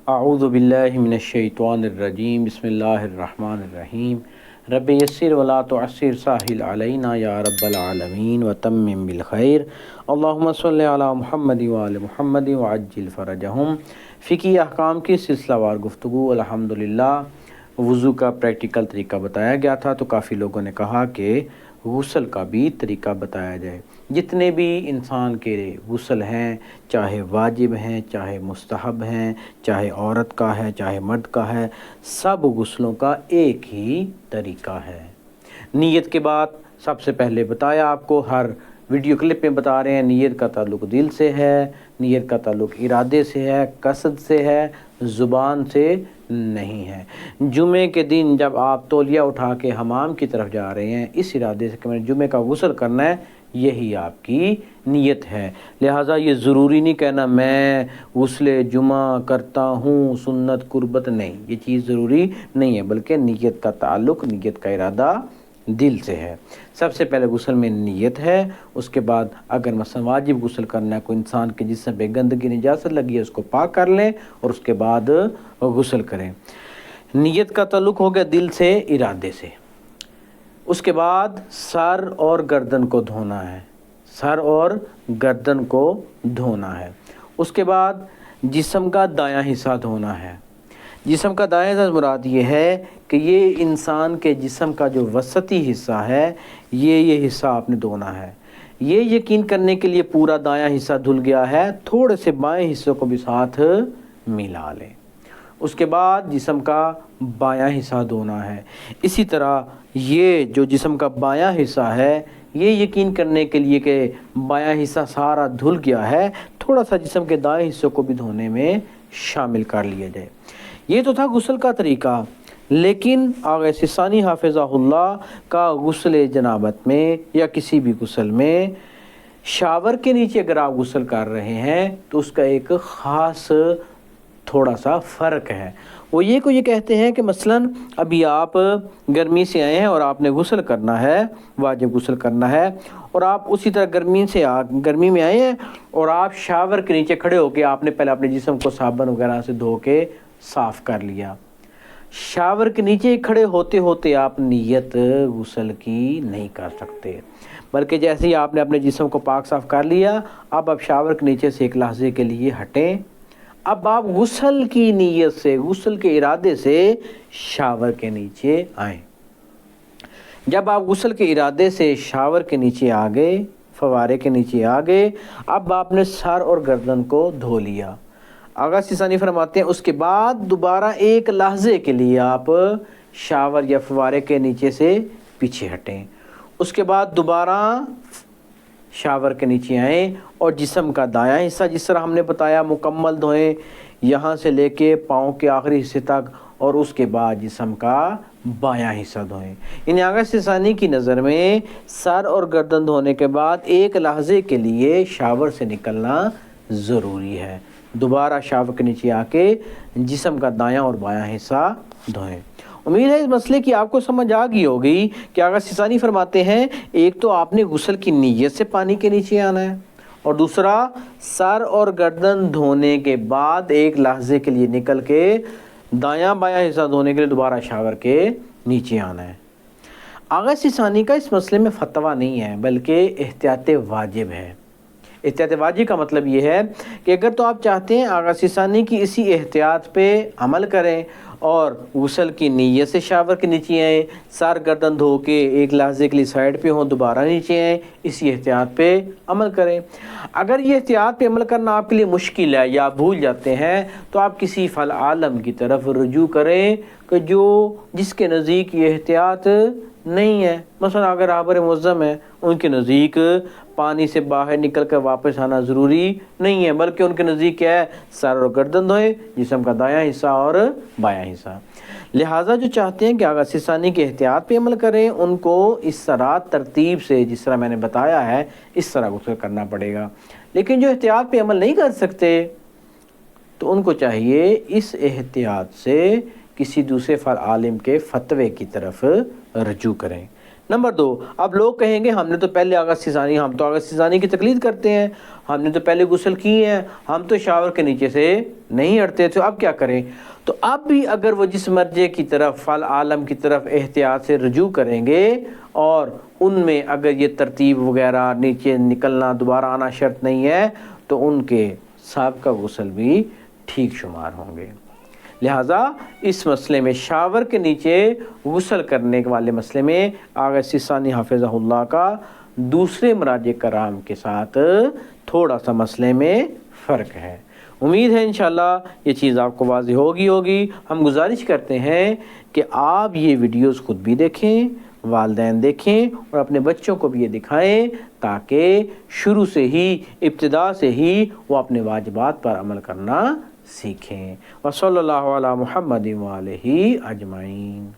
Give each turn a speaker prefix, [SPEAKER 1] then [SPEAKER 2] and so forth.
[SPEAKER 1] اعوذ باللہ من الشیطان الرجیم بسم اللہ الرحمن الرحیم رب یسر ولا تعسر ساہل علینا یا رب العالمین وتمم بالخیر اللہم صلی علی محمد وآل محمد وعجل فرجہم۔ فقہی احکام کی سلسلہ وار گفتگو الحمدللہ وضو کا پریکٹیکل طریقہ بتایا گیا تھا، تو کافی لوگوں نے کہا کہ غسل کا بھی طریقہ بتایا جائے۔ جتنے بھی انسان کے غسل ہیں، چاہے واجب ہیں، چاہے مستحب ہیں، چاہے عورت کا ہے، چاہے مرد کا ہے، سب غسلوں کا ایک ہی طریقہ ہے۔ نیت کے بعد سب سے پہلے بتایا آپ کو، ہر ویڈیو کلپ میں بتا رہے ہیں، نیت کا تعلق دل سے ہے، نیت کا تعلق ارادے سے ہے، قصد سے ہے، زبان سے نہیں ہے۔ جمعے کے دن جب آپ تولیہ اٹھا کے حمام کی طرف جا رہے ہیں، اس ارادے سے کہ میں نے جمعے کا غسل کرنا ہے، یہی آپ کی نیت ہے۔ لہٰذا یہ ضروری نہیں کہنا میں غسل جمعہ کرتا ہوں سنت قربت، نہیں، یہ چیز ضروری نہیں ہے، بلکہ نیت کا تعلق، نیت کا ارادہ دل سے ہے۔ سب سے پہلے غسل میں نیت ہے، اس کے بعد اگر مثلا واجب غسل کرنا ہے، کوئی انسان کے جسم پہ گندگی نجاست لگی ہے اس کو پاک کر لیں اور اس کے بعد غسل کریں۔ نیت کا تعلق ہو گیا دل سے، ارادے سے۔ اس کے بعد سر اور گردن کو دھونا ہے، سر اور گردن کو دھونا ہے۔ اس کے بعد جسم کا دایاں حصہ دھونا ہے۔ جسم کا دایاں حصہ مراد یہ ہے کہ یہ انسان کے جسم کا جو وسطی حصہ ہے، یہ حصہ آپ نے دھونا ہے۔ یہ یقین کرنے کے لیے پورا دایاں حصہ دھل گیا ہے، تھوڑے سے بائیں حصے کو بھی ساتھ ملا لیں۔ اس کے بعد جسم کا بایاں حصہ دھونا ہے۔ اسی طرح یہ جو جسم کا بایاں حصہ ہے، یہ یقین کرنے کے لیے کہ بایاں حصہ سارا دھل گیا ہے، تھوڑا سا جسم کے دائیں حصے کو بھی دھونے میں شامل کر لیا جائے۔ یہ تو تھا غسل کا طریقہ، لیکن آغا سیستانی حافظہ اللہ کا غسل جنابت میں یا کسی بھی غسل میں شاور کے نیچے اگر آپ غسل کر رہے ہیں تو اس کا ایک خاص تھوڑا سا فرق ہے۔ وہ یہ کہتے ہیں کہ مثلاً ابھی آپ گرمی سے آئے ہیں اور آپ نے غسل کرنا ہے، واجب غسل کرنا ہے، اور آپ اسی طرح گرمی میں آئے ہیں اور آپ شاور کے نیچے کھڑے ہو کے آپ نے پہلے اپنے جسم کو صابن وغیرہ سے دھو کے صاف کر لیا۔ شاور کے نیچے کھڑے ہوتے ہوتے آپ نیت غسل کی نہیں کر سکتے، بلکہ جیسے ہی آپ نے اپنے جسم کو پاک صاف کر لیا، اب آپ شاور کے نیچے سے ایک لحظے کے لیے ہٹیں، اب آپ غسل کی نیت سے، غسل کے ارادے سے شاور کے نیچے آئیں۔ جب آپ غسل کے ارادے سے شاور کے نیچے آ گئے، فوارے کے نیچے آ گئے، اب آپ نے سر اور گردن کو دھو لیا۔ آغا سیستانی فرماتے ہیں اس کے بعد دوبارہ ایک لحظے کے لیے آپ شاور یا فوارے کے نیچے سے پیچھے ہٹیں، اس کے بعد دوبارہ شاور کے نیچے آئیں اور جسم کا دایاں حصہ جس طرح ہم نے بتایا مکمل دھوئیں، یہاں سے لے کے پاؤں کے آخری حصے تک، اور اس کے بعد جسم کا بایاں حصہ دھوئیں۔ یعنی آغا سیستانی کی نظر میں سر اور گردن دھونے کے بعد ایک لحظے کے لیے شاور سے نکلنا ضروری ہے، دوبارہ شاور کے نیچے آ کے جسم کا دایاں اور بایاں حصہ دھوئیں۔ امید ہے اس مسئلے کی آپ کو سمجھ آ گئی ہوگی کہ آغا سیستانی فرماتے ہیں ایک تو آپ نے غسل کی نیت سے پانی کے نیچے آنا ہے، اور دوسرا سر اور گردن دھونے کے بعد ایک لحظے کے لیے نکل کے دایاں بایاں حصہ دھونے کے لیے دوبارہ شاور کے نیچے آنا ہے۔ آغا سیستانی کا اس مسئلے میں فتویٰ نہیں ہے، بلکہ احتیاط واجب ہے۔ احتیاط واجب کا مطلب یہ ہے کہ اگر تو آپ چاہتے ہیں آغا سیستانی کی اسی احتیاط پہ عمل کریں اور غسل کی نیت سے شاور کے نیچے آئیں، سر گردن دھو کے ایک لحظے کے لیے سائڈ پہ ہوں، دوبارہ نیچے آئیں، اسی احتیاط پہ عمل کریں۔ اگر یہ احتیاط پہ عمل کرنا آپ کے لیے مشکل ہے یا بھول جاتے ہیں تو آپ کسی فل عالم کی طرف رجوع کریں کہ جس کے نزدیک یہ احتیاط نہیں ہے۔ مثلا اگر آبر معظم ہے، ان کے نزدیک پانی سے باہر نکل کر واپس آنا ضروری نہیں ہے، بلکہ ان کے نزدیک کیا ہے، سر اور گردن دھوئیں، جسم کا دایاں حصہ اور بایاں حصہ۔ لہٰذا جو چاہتے ہیں کہ آغا سیستانی کے احتیاط پہ عمل کریں، ان کو اس طرح ترتیب سے جس طرح میں نے بتایا ہے اس طرح غسل کرنا پڑے گا۔ لیکن جو احتیاط پہ عمل نہیں کر سکتے تو ان کو چاہیے اس احتیاط سے کسی دوسرے فل عالم کے فتوے کی طرف رجوع کریں۔ نمبر 2، اب لوگ کہیں گے ہم نے تو پہلے آغا سیزانی، ہم تو آغا سیزانی کی تقلید کرتے ہیں، ہم نے تو پہلے غسل کی ہیں، ہم تو شاور کے نیچے سے نہیں ہٹتے تھے، اب کیا کریں؟ تو اب بھی اگر وہ جس مرجع کی طرف، فل عالم کی طرف احتیاط سے رجوع کریں گے اور ان میں اگر یہ ترتیب وغیرہ نیچے نکلنا دوبارہ آنا شرط نہیں ہے تو ان کے سابقہ غسل بھی ٹھیک شمار ہوں گے۔ لہٰذا اس مسئلے میں شاور کے نیچے غسل کرنے والے مسئلے میں آغا سیستانی حافظہ اللہ کا دوسرے مراجع کرام کے ساتھ تھوڑا سا مسئلے میں فرق ہے۔ امید ہے انشاءاللہ یہ چیز آپ کو واضح ہوگی۔ ہم گزارش کرتے ہیں کہ آپ یہ ویڈیوز خود بھی دیکھیں، والدین دیکھیں اور اپنے بچوں کو بھی یہ دکھائیں تاکہ شروع سے ہی، ابتدا سے ہی وہ اپنے واجبات پر عمل کرنا سیکھیں۔ وصلی اللہ علی محمد وآلہ اجمعین۔